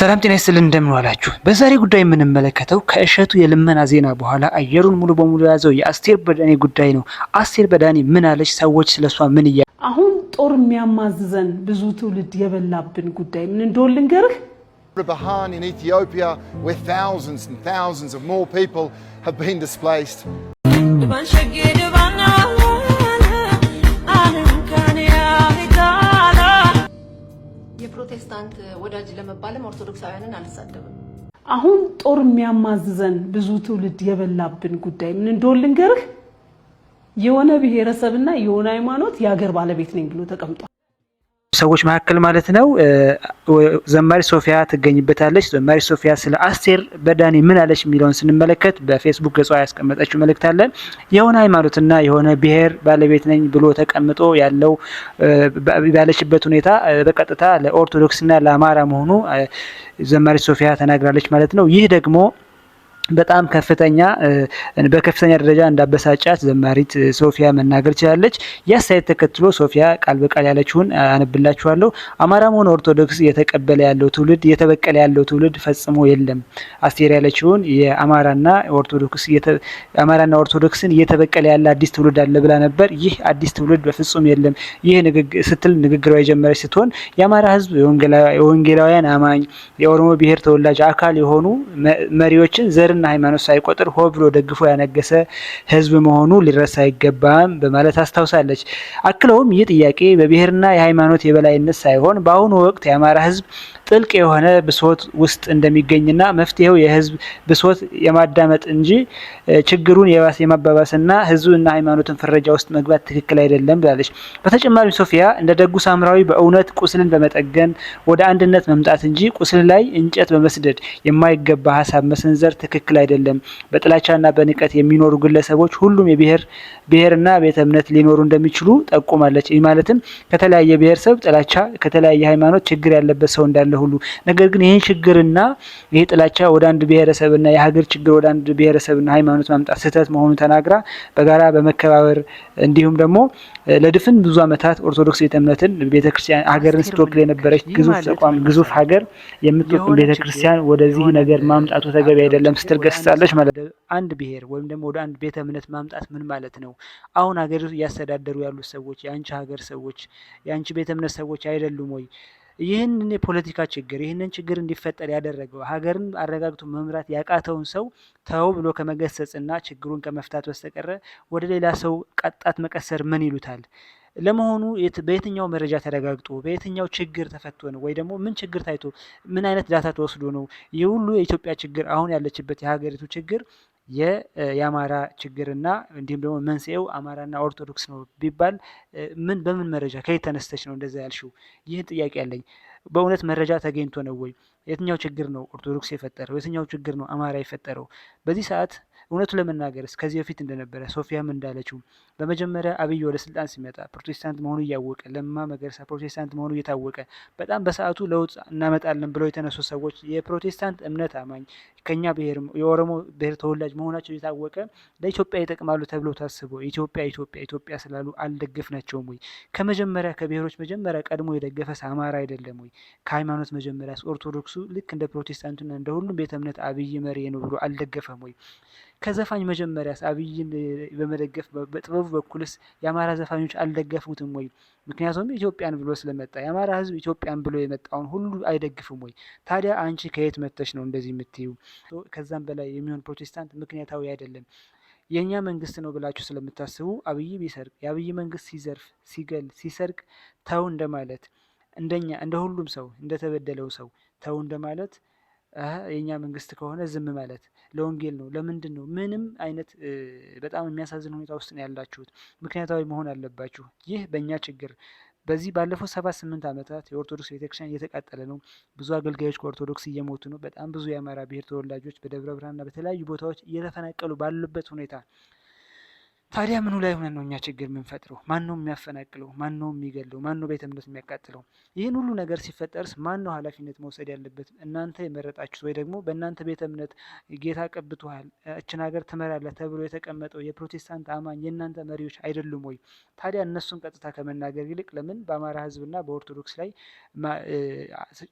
ሰላም ጤና ይስጥልን እንደምን ዋላችሁ። በዛሬ ጉዳይ የምንመለከተው ከእሸቱ የልመና ዜና በኋላ አየሩን ሙሉ በሙሉ የያዘው የአስቴር በዳኔ ጉዳይ ነው። አስቴር በዳኔ ምን አለች? ሰዎች ስለሷ ምን አሁን ጦር የሚያማዝዘን ብዙ ትውልድ የበላብን ጉዳይ ምን እንደሆነ ልንገርህ። Burhan in Ethiopia, where thousands and thousands of more people have been displaced. የፕሮቴስታንት ወዳጅ ለመባልም ኦርቶዶክሳውያንን አልሳደብም። አሁን ጦር የሚያማዝዘን ብዙ ትውልድ የበላብን ጉዳይ ምን እንደሆነ ልንገርህ። የሆነ ብሔረሰብና የሆነ ሃይማኖት የሀገር ባለቤት ነኝ ብሎ ተቀምጧል። ሰዎች መካከል ማለት ነው። ዘማሪ ሶፊያ ትገኝበታለች። ዘማሪ ሶፊያ ስለ አስቴር በዳኔ ምን አለች የሚለውን ስንመለከት በፌስቡክ ገጿ ያስቀመጠችው መልእክት አለ። የሆነ ሃይማኖትና የሆነ ብሔር ባለቤት ነኝ ብሎ ተቀምጦ ያለው ባለችበት ሁኔታ በቀጥታ ለኦርቶዶክስና ለአማራ መሆኑ ዘማሪ ሶፊያ ተናግራለች ማለት ነው። ይህ ደግሞ በጣም በከፍተኛ ደረጃ እንዳበሳጫት ዘማሪት ሶፊያ መናገር ችላለች። ያሳይት ተከትሎ ሶፊያ ቃል በቃል ያለችውን አነብላችኋለሁ። አማራም ሆነ ኦርቶዶክስ እየተቀበለ ያለው ትውልድ እየተበቀለ ያለው ትውልድ ፈጽሞ የለም። አስቴር ያለችውን የአማራና ኦርቶዶክስን እየተበቀለ ያለ አዲስ ትውልድ አለ ብላ ነበር። ይህ አዲስ ትውልድ በፍጹም የለም። ይህ ስትል ንግግሯ የጀመረች ስትሆን የአማራ ሕዝብ የወንጌላውያን አማኝ የኦሮሞ ብሔር ተወላጅ አካል የሆኑ መሪዎችን ዘርና ሃይማኖት ሳይቆጥር ሆ ብሎ ደግፎ ያነገሰ ህዝብ መሆኑ ሊረሳ አይገባም በማለት አስታውሳለች። አክለውም ይህ ጥያቄ በብሔርና የሃይማኖት የበላይነት ሳይሆን በአሁኑ ወቅት የአማራ ህዝብ ጥልቅ የሆነ ብሶት ውስጥ እንደሚገኝና መፍትሄው የህዝብ ብሶት የማዳመጥ እንጂ ችግሩን የማባባስና ህዝብና ሃይማኖትን ፍረጃ ውስጥ መግባት ትክክል አይደለም ብላለች። በተጨማሪም ሶፊያ እንደ ደጉ ሳምራዊ በእውነት ቁስልን በመጠገን ወደ አንድነት መምጣት እንጂ ቁስል ላይ እንጨት በመስደድ የማይገባ ሀሳብ መሰንዘር ትክክል አይደለም። በጥላቻና በንቀት የሚኖሩ ግለሰቦች ሁሉም ብሔርና ቤተ እምነት ሊኖሩ እንደሚችሉ ጠቁማለች። ይህ ማለትም ከተለያየ ብሔረሰብ ጥላቻ፣ ከተለያየ ሃይማኖት ችግር ያለበት ሰው እንዳለ ሁሉ ነገር ግን ይሄን ችግርና ይሄ ጥላቻ ወደ አንድ ብሔረሰብና የሀገር ችግር ወደ አንድ ብሔረሰብና ሃይማኖት ማምጣት ስህተት መሆኑን ተናግራ በጋራ በመከባበር እንዲሁም ደግሞ ለድፍን ብዙ ዓመታት ኦርቶዶክስ ቤተ እምነትን ቤተክርስቲያን ሀገርን ስትወክል የነበረች ግዙፍ ሀገር የምትወክል ቤተክርስቲያን ወደዚህ ነገር ማምጣቱ ተገቢ አይደለም ስትል ገስጻለች ማለት ነው። አንድ ብሔር ወይም ደግሞ ወደ አንድ ቤተ እምነት ማምጣት ምን ማለት ነው? አሁን ሀገር እያስተዳደሩ ያሉት ሰዎች የአንቺ ሀገር ሰዎች የአንቺ ቤተ እምነት ሰዎች አይደሉም ወይ? ይህንን የፖለቲካ ችግር ይህንን ችግር እንዲፈጠር ያደረገው ሀገርን አረጋግቶ መምራት ያቃተውን ሰው ተው ብሎ ከመገሰጽና ችግሩን ከመፍታት በስተቀረ ወደ ሌላ ሰው ቃጣት መቀሰር ምን ይሉታል? ለመሆኑ በየትኛው መረጃ ተረጋግጦ በየትኛው ችግር ተፈቶ ነው? ወይ ደግሞ ምን ችግር ታይቶ ምን አይነት ዳታ ተወስዶ ነው ይህ ሁሉ የኢትዮጵያ ችግር አሁን ያለችበት የሀገሪቱ ችግር የአማራ ችግርና እንዲሁም ደግሞ መንስኤው አማራና ኦርቶዶክስ ነው ቢባል በምን መረጃ ከየት ተነስተሽ ነው እንደዛ ያልሽው? ይህን ጥያቄ ያለኝ በእውነት መረጃ ተገኝቶ ነው ወይ? የትኛው ችግር ነው ኦርቶዶክስ የፈጠረው? የትኛው ችግር ነው አማራ የፈጠረው? በዚህ ሰዓት እውነቱ ለመናገርስ ከዚህ በፊት እንደነበረ ሶፊያም እንዳለችው በመጀመሪያ አብይ ወደ ስልጣን ሲመጣ ፕሮቴስታንት መሆኑ እያወቀ ለማ መገርሳ ፕሮቴስታንት መሆኑ እየታወቀ በጣም በሰዓቱ ለውጥ እናመጣለን ብለው የተነሱ ሰዎች የፕሮቴስታንት እምነት አማኝ ከኛ ብሔር የኦሮሞ ብሔር ተወላጅ መሆናቸው እየታወቀ ለኢትዮጵያ ይጠቅማሉ ተብሎ ታስቦ ኢትዮጵያ ስላሉ አልደገፍናቸውም ወይ? ከመጀመሪያ ከብሔሮች መጀመሪያ ቀድሞ የደገፈስ አማራ አይደለም ወይ? ከሃይማኖት መጀመሪያ ኦርቶዶክሱ ልክ እንደ ፕሮቴስታንቱና እንደ ሁሉም ቤተ እምነት አብይ መሪ ነው ብሎ አልደገፈም ወይ? ከዘፋኝ መጀመሪያስ አብይን በመደገፍ በጥበቡ በኩልስ የአማራ ዘፋኞች አልደገፉትም ወይ? ምክንያቱም ኢትዮጵያን ብሎ ስለመጣ የአማራ ሕዝብ ኢትዮጵያን ብሎ የመጣውን ሁሉ አይደግፍም ወይ? ታዲያ አንቺ ከየት መተሽ ነው እንደዚህ የምትይው? ከዛም በላይ የሚሆን ፕሮቴስታንት ምክንያታዊ አይደለም። የኛ መንግስት ነው ብላችሁ ስለምታስቡ አብይ ቢሰርቅ የአብይ መንግስት ሲዘርፍ ሲገል ሲሰርቅ ተው እንደማለት እንደ ሁሉም ሰው እንደተበደለው ሰው ተው እንደማለት የኛ መንግስት ከሆነ ዝም ማለት ለወንጌል ነው። ለምንድን ነው? ምንም አይነት በጣም የሚያሳዝን ሁኔታ ውስጥ ነው ያላችሁት። ምክንያታዊ መሆን አለባችሁ። ይህ በእኛ ችግር በዚህ ባለፈው 7-8 ዓመታት የኦርቶዶክስ ቤተክርስቲያን እየተቃጠለ ነው። ብዙ አገልጋዮች ከኦርቶዶክስ እየሞቱ ነው። በጣም ብዙ የአማራ ብሔር ተወላጆች በደብረ ብርሃንና በተለያዩ ቦታዎች እየተፈናቀሉ ባሉበት ሁኔታ ታዲያ ምኑ ላይ ሆነን ነው እኛ ችግር የምንፈጥረው? ማን ነው የሚያፈናቅለው? ማን ነው የሚገለው? ማን ነው ቤተ እምነት የሚያቃጥለው? ይህን ሁሉ ነገር ሲፈጠርስ ማን ነው ኃላፊነት መውሰድ ያለበት? እናንተ የመረጣችሁት ወይ ደግሞ በእናንተ ቤተ እምነት ጌታ ቀብቶሃል፣ እችን ሀገር ትመራለህ ተብሎ የተቀመጠው የፕሮቴስታንት አማኝ የእናንተ መሪዎች አይደሉም ወይ? ታዲያ እነሱን ቀጥታ ከመናገር ይልቅ ለምን በአማራ ህዝብና በኦርቶዶክስ ላይ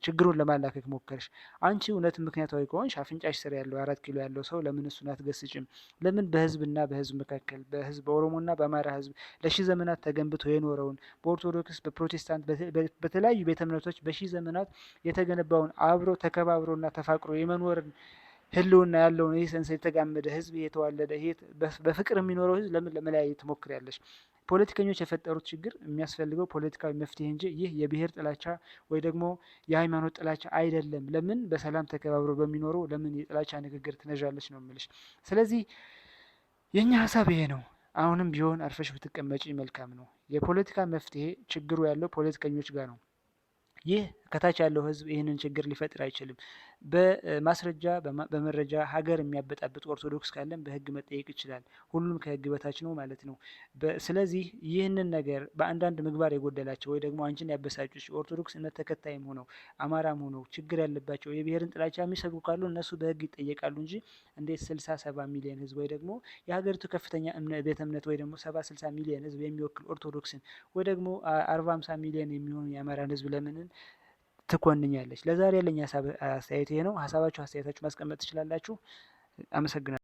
ችግሩን ለማላከክ ሞከርሽ? አንቺ እውነት ምክንያታዊ ከሆንሽ አፍንጫሽ ስር ያለው 4 ኪሎ ያለው ሰው ለምን እሱን አትገስጭም? ለምን በህዝብና በህዝብ መካከል በኦሮሞና በአማራ ህዝብ ለሺህ ዘመናት ተገንብቶ የኖረውን በኦርቶዶክስ በፕሮቴስታንት በተለያዩ ቤተ እምነቶች በሺህ ዘመናት የተገነባውን አብሮ ተከባብሮና ተፋቅሮ የመኖርን ህልውና ያለውን ይህ ሰንሰ የተጋመደ ህዝብ የተዋለደ ይሄ በፍቅር የሚኖረው ህዝብ ለምን ለመለያየት ትሞክሪያለሽ? ፖለቲከኞች የፈጠሩት ችግር የሚያስፈልገው ፖለቲካዊ መፍትሄ እንጂ ይህ የብሔር ጥላቻ ወይ ደግሞ የሃይማኖት ጥላቻ አይደለም። ለምን በሰላም ተከባብሮ በሚኖረው ለምን የጥላቻ ንግግር ትነዣለች ነው የምልሽ። ስለዚህ የኛ ሀሳብ ይሄ ነው። አሁንም ቢሆን አርፈሽ ብትቀመጪ መልካም ነው። የፖለቲካ መፍትሄ ችግሩ ያለው ፖለቲከኞች ጋር ነው። ይህ ከታች ያለው ህዝብ ይህንን ችግር ሊፈጥር አይችልም። በማስረጃ በመረጃ ሀገር የሚያበጣብጥ ኦርቶዶክስ ካለን በህግ መጠየቅ ይችላል። ሁሉም ከህግ በታች ነው ማለት ነው። ስለዚህ ይህንን ነገር በአንዳንድ ምግባር የጎደላቸው ወይ ደግሞ አንቺን ያበሳጩች ኦርቶዶክስ እምነት ተከታይም ሆነው አማራም ሆነው ችግር ያለባቸው የብሔርን ጥላቻ የሚሰብኩ ካሉ እነሱ በህግ ይጠየቃሉ እንጂ እንዴት 60-70 ሚሊዮን ህዝብ ወይ ደግሞ የሀገሪቱ ከፍተኛ ቤተ እምነት ወይ ደግሞ 70-60 ሚሊዮን ህዝብ የሚወክል ኦርቶዶክስን ወይ ደግሞ 40-50 ሚሊዮን የሚሆኑ የአማራን ህዝብ ለምንን ትኮንኛለች? ለዛሬ ያለኝ አስተያየት ይሄ ነው። ሀሳባችሁ አስተያየታችሁ ማስቀመጥ ትችላላችሁ። አመሰግናለሁ።